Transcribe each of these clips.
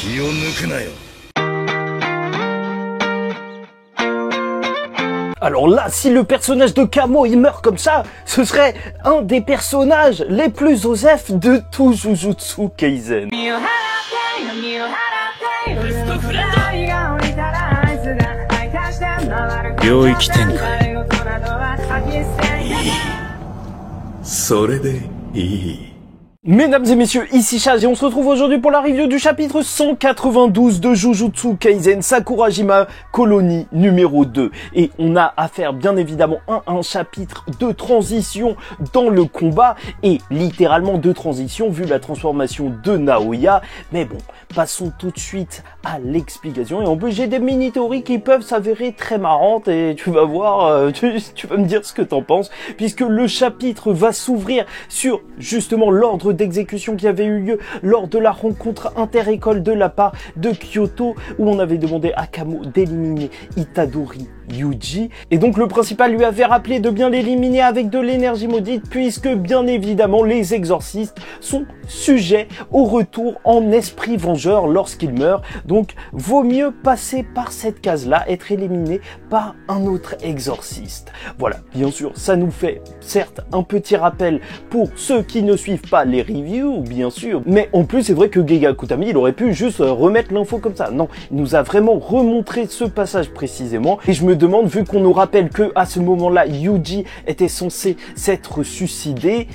気を抜くなよ。Alors là, si le personnage de Kamo il meurt comme ça, ce serait un des personnages les plus osef de tout Jujutsu Kaisen. Mesdames et messieurs, ici Chaz et on se retrouve aujourd'hui pour la review du chapitre 192 de Jujutsu Kaisen Sakurajima Colonie numéro 2. Et on a affaire bien évidemment à un chapitre de transition dans le combat et littéralement de transition vu la transformation de Naoya. Mais bon, passons tout de suite à l'explication et en plus j'ai des mini-théories qui peuvent s'avérer très marrantes et tu vas voir, tu vas me dire ce que t'en penses puisque le chapitre va s'ouvrir sur justement l'ordre d'exécution qui avait eu lieu lors de la rencontre inter-école de la part de Kyoto où on avait demandé à Kamo d'éliminer Itadori Yuji et donc le principal lui avait rappelé de bien l'éliminer avec de l'énergie maudite puisque bien évidemment les exorcistes sont sujets au retour en esprit vengeur lorsqu'ils meurent, donc vaut mieux passer par cette case-là, être éliminé par un autre exorciste. Voilà, bien sûr, ça nous fait certes un petit rappel pour ceux qui ne suivent pas les reviews, bien sûr, mais en plus c'est vrai que Gege Akutami, il aurait pu juste remettre l'info comme ça. Non, il nous a vraiment remontré ce passage précisément et je me demande, vu qu'on nous rappelle que à ce moment-là, Yuji était censé s'être suicidé,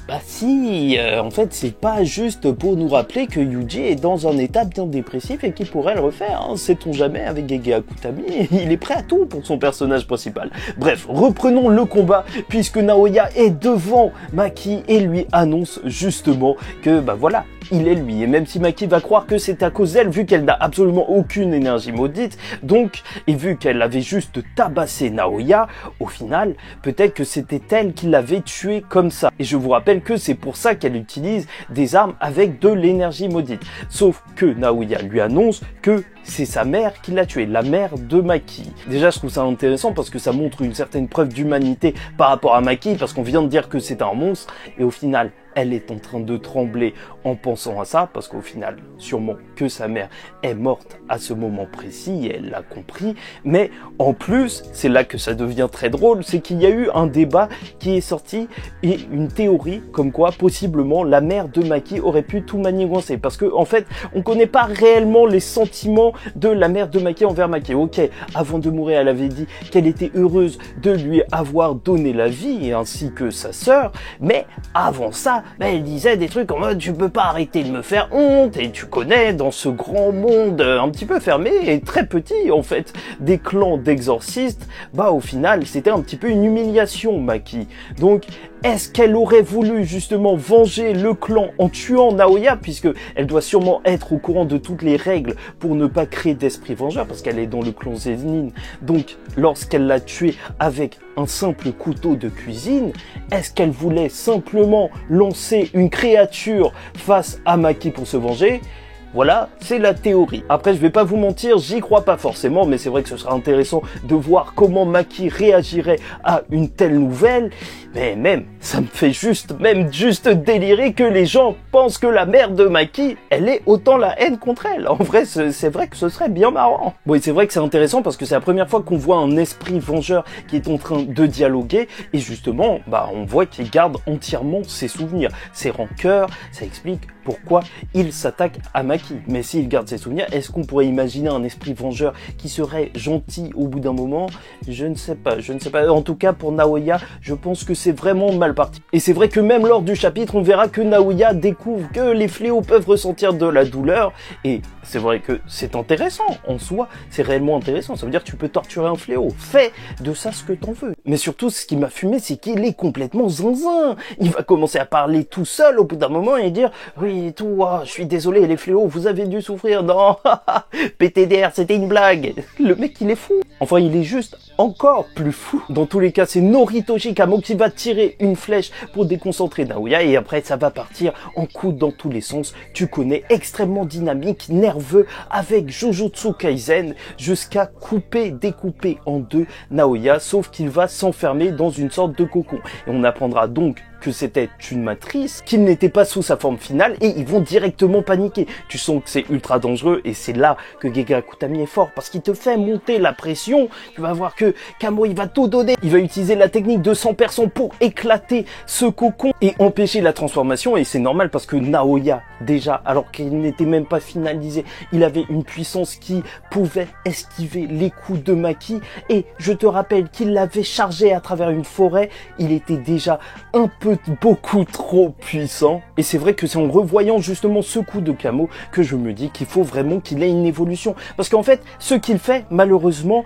bah si, en fait c'est pas juste pour nous rappeler que Yuji est dans un état bien dépressif et qu'il pourrait le refaire, hein. Sait-on jamais avec Gege Akutami, il est prêt à tout pour son personnage principal. Bref, reprenons le combat puisque Naoya est devant Maki et lui annonce justement que bah voilà, il est lui. Et même si Maki va croire que c'est à cause d'elle, vu qu'elle n'a absolument aucune énergie maudite, donc, et vu qu'elle avait juste tabassé Naoya, au final, peut-être que c'était elle qui l'avait tué comme ça. Et je vous rappelle que c'est pour ça qu'elle utilise des armes avec de l'énergie maudite. Sauf que Naoya lui annonce que c'est sa mère qui l'a tué, la mère de Maki. Déjà, je trouve ça intéressant parce que ça montre une certaine preuve d'humanité par rapport à Maki, parce qu'on vient de dire que c'est un monstre, et au final, elle est en train de trembler en pensant à ça, parce qu'au final, sûrement que sa mère est morte à ce moment précis, et elle l'a compris. Mais en plus, c'est là que ça devient très drôle, c'est qu'il y a eu un débat qui est sorti, et une théorie comme quoi, possiblement, la mère de Maki aurait pu tout manigancer. Parce que, en fait, on connaît pas réellement les sentiments de la mère de Maki envers Maki. Ok, avant de mourir, elle avait dit qu'elle était heureuse de lui avoir donné la vie, ainsi que sa sœur, mais avant ça, elle disait des trucs en mode tu peux pas arrêter de me faire honte et tu connais dans ce grand monde un petit peu fermé et très petit en fait des clans d'exorcistes, bah au final c'était un petit peu une humiliation Maki. Donc est-ce qu'elle aurait voulu justement venger le clan en tuant Naoya, puisque elle doit sûrement être au courant de toutes les règles pour ne pas créer d'esprit vengeur parce qu'elle est dans le clan Zenin. Donc lorsqu'elle l'a tué avec un simple couteau de cuisine, est-ce qu'elle voulait simplement lancer une créature face à Maki pour se venger? Voilà, c'est la théorie. Après, je vais pas vous mentir, j'y crois pas forcément, mais c'est vrai que ce sera intéressant de voir comment Maki réagirait à une telle nouvelle. Mais même, ça me fait juste délirer que les gens pensent que la mère de Maki, elle ait autant la haine contre elle. En vrai, c'est vrai que ce serait bien marrant. Bon, et c'est vrai que c'est intéressant parce que c'est la première fois qu'on voit un esprit vengeur qui est en train de dialoguer. Et justement, bah, on voit qu'il garde entièrement ses souvenirs, ses rancœurs. Ça explique pourquoi il s'attaque à Maki. Mais s'il garde ses souvenirs, est-ce qu'on pourrait imaginer un esprit vengeur qui serait gentil au bout d'un moment? Je ne sais pas. En tout cas, pour Naoya, je pense que c'est vraiment mal parti. Et c'est vrai que même lors du chapitre, on verra que Naoya découvre que les fléaux peuvent ressentir de la douleur. Et c'est vrai que c'est intéressant en soi. C'est réellement intéressant. Ça veut dire que tu peux torturer un fléau. Fais de ça ce que t'en veux. Mais surtout, ce qui m'a fumé, c'est qu'il est complètement zinzin. Il va commencer à parler tout seul au bout d'un moment et dire « Oui, et tout, oh, je suis désolé, les fléaux, vous avez dû souffrir. Non, PTDR, c'était une blague. » Le mec, il est fou. Enfin, il est juste encore plus fou. Dans tous les cas, c'est Noritoshi Kamo qui va tirer une flèche pour déconcentrer Naoya et après, ça va partir en coups dans tous les sens. Tu connais, extrêmement dynamique, nerveux, avec Jujutsu Kaisen, jusqu'à couper, découper en deux Naoya, sauf qu'il va s'enfermer dans une sorte de cocon. Et on apprendra donc que c'était une matrice, qu'il n'était pas sous sa forme finale et ils vont directement paniquer. Tu sens que c'est ultra dangereux et c'est là que Gege Akutami est fort parce qu'il te fait monter la pression. Tu vas voir que Kamo il va tout donner. Il va utiliser la technique de 100% pour éclater ce cocon et empêcher la transformation et c'est normal parce que Naoya déjà alors qu'il n'était même pas finalisé, il avait une puissance qui pouvait esquiver les coups de Maki et je te rappelle qu'il l'avait chargé à travers une forêt, il était déjà beaucoup trop puissant et c'est vrai que c'est en revoyant justement ce coup de Kamo que je me dis qu'il faut vraiment qu'il ait une évolution parce qu'en fait ce qu'il fait malheureusement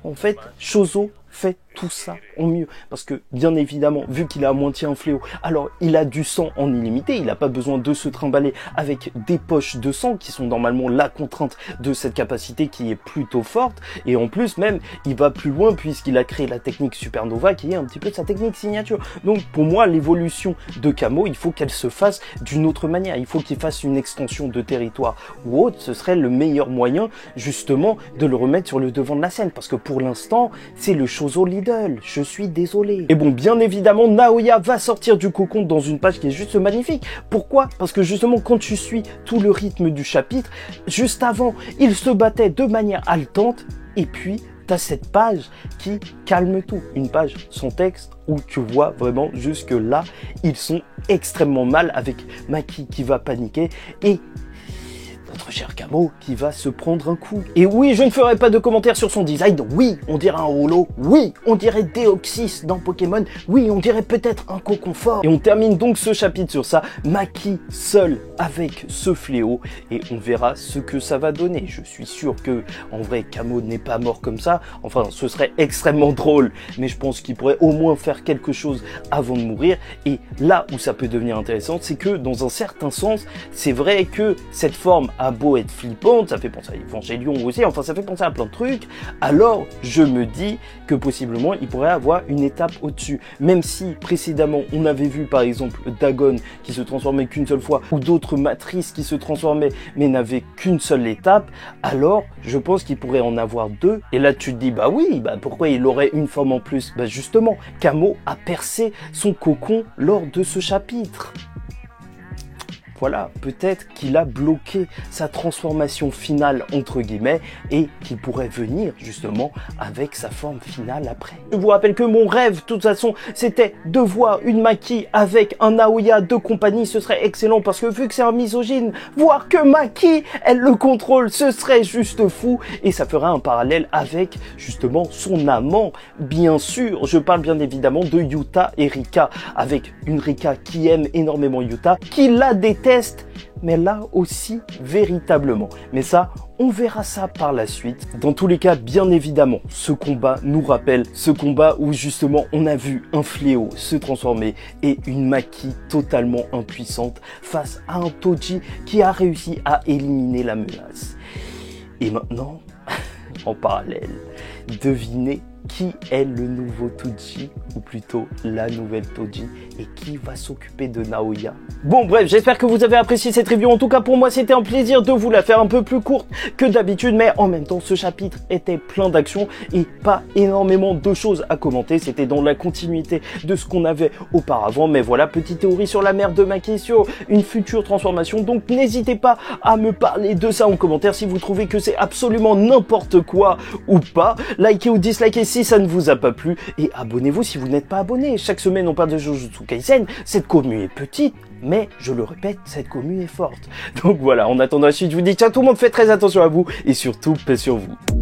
en fait Chozo fait tout ça en mieux parce que bien évidemment vu qu'il a à moitié un fléau alors il a du sang en illimité, il n'a pas besoin de se trimballer avec des poches de sang qui sont normalement la contrainte de cette capacité qui est plutôt forte et en plus même il va plus loin puisqu'il a créé la technique Supernova qui est un petit peu sa technique signature. Donc pour moi l'évolution de Kamo il faut qu'elle se fasse d'une autre manière, il faut qu'il fasse une extension de territoire ou autre, ce serait le meilleur moyen justement de le remettre sur le devant de la scène parce que pour l'instant c'est le Chozo Lidl, je suis désolé. Et bon, bien évidemment, Naoya va sortir du cocon dans une page qui est juste magnifique. Pourquoi? Parce que justement, quand tu suis tout le rythme du chapitre, juste avant, il se battait de manière haletante, et puis t'as cette page qui calme tout. Une page sans texte où tu vois vraiment jusque là, ils sont extrêmement mal avec Maki qui va paniquer et notre cher Kamo qui va se prendre un coup. Et oui, je ne ferai pas de commentaires sur son design. Oui, on dirait un holo. Oui, on dirait Deoxys dans Pokémon. Oui, on dirait peut-être un cocon fort. Et on termine donc ce chapitre sur ça. Maki seul avec ce fléau. Et on verra ce que ça va donner. Je suis sûr que, en vrai, Kamo n'est pas mort comme ça. Enfin, ce serait extrêmement drôle. Mais je pense qu'il pourrait au moins faire quelque chose avant de mourir. Et là où ça peut devenir intéressant, c'est que dans un certain sens, c'est vrai que cette forme a beau être flippante, ça fait penser à Evangelion aussi, enfin ça fait penser à plein de trucs, alors je me dis que possiblement il pourrait avoir une étape au-dessus. Même si précédemment on avait vu par exemple Dagon qui se transformait qu'une seule fois, ou d'autres matrices qui se transformaient mais n'avaient qu'une seule étape, alors je pense qu'il pourrait en avoir deux. Et là tu te dis bah oui, pourquoi il aurait une forme en plus? Bah justement, Kamo a percé son cocon lors de ce chapitre. Voilà, peut-être qu'il a bloqué sa transformation finale entre guillemets et qu'il pourrait venir justement avec sa forme finale après. Je vous rappelle que mon rêve, de toute façon, c'était de voir une Maki avec un Naoya de compagnie, ce serait excellent parce que vu que c'est un misogyne, voir que Maki, elle le contrôle, ce serait juste fou et ça fera un parallèle avec justement son amant, bien sûr. Je parle bien évidemment de Yuta et Rika, avec une Rika qui aime énormément Yuta, qui la déteste, mais là aussi véritablement. Mais ça, on verra ça par la suite. Dans tous les cas, bien évidemment, ce combat nous rappelle ce combat où justement on a vu un fléau se transformer et une Maki totalement impuissante face à un Toji qui a réussi à éliminer la menace. Et maintenant, en parallèle, devinez qui est le nouveau Toji, ou plutôt la nouvelle Toji, et qui va s'occuper de Naoya. Bon bref, j'espère que vous avez apprécié cette review. En tout cas pour moi c'était un plaisir de vous la faire un peu plus courte que d'habitude, mais en même temps ce chapitre était plein d'action et pas énormément de choses à commenter. C'était dans la continuité de ce qu'on avait auparavant, mais voilà, petite théorie sur la mère de Maki, sur une future transformation, donc n'hésitez pas à me parler de ça en commentaire si vous trouvez que c'est absolument n'importe quoi ou pas. Likez ou dislikez si ça ne vous a pas plu et abonnez-vous si vous n'êtes pas abonné. Chaque semaine on parle de Jujutsu Kaisen, cette commu est petite, mais je le répète, cette commu est forte. Donc voilà, en attendant la suite, je vous dis ciao tout le monde, faites très attention à vous et surtout paix sur vous.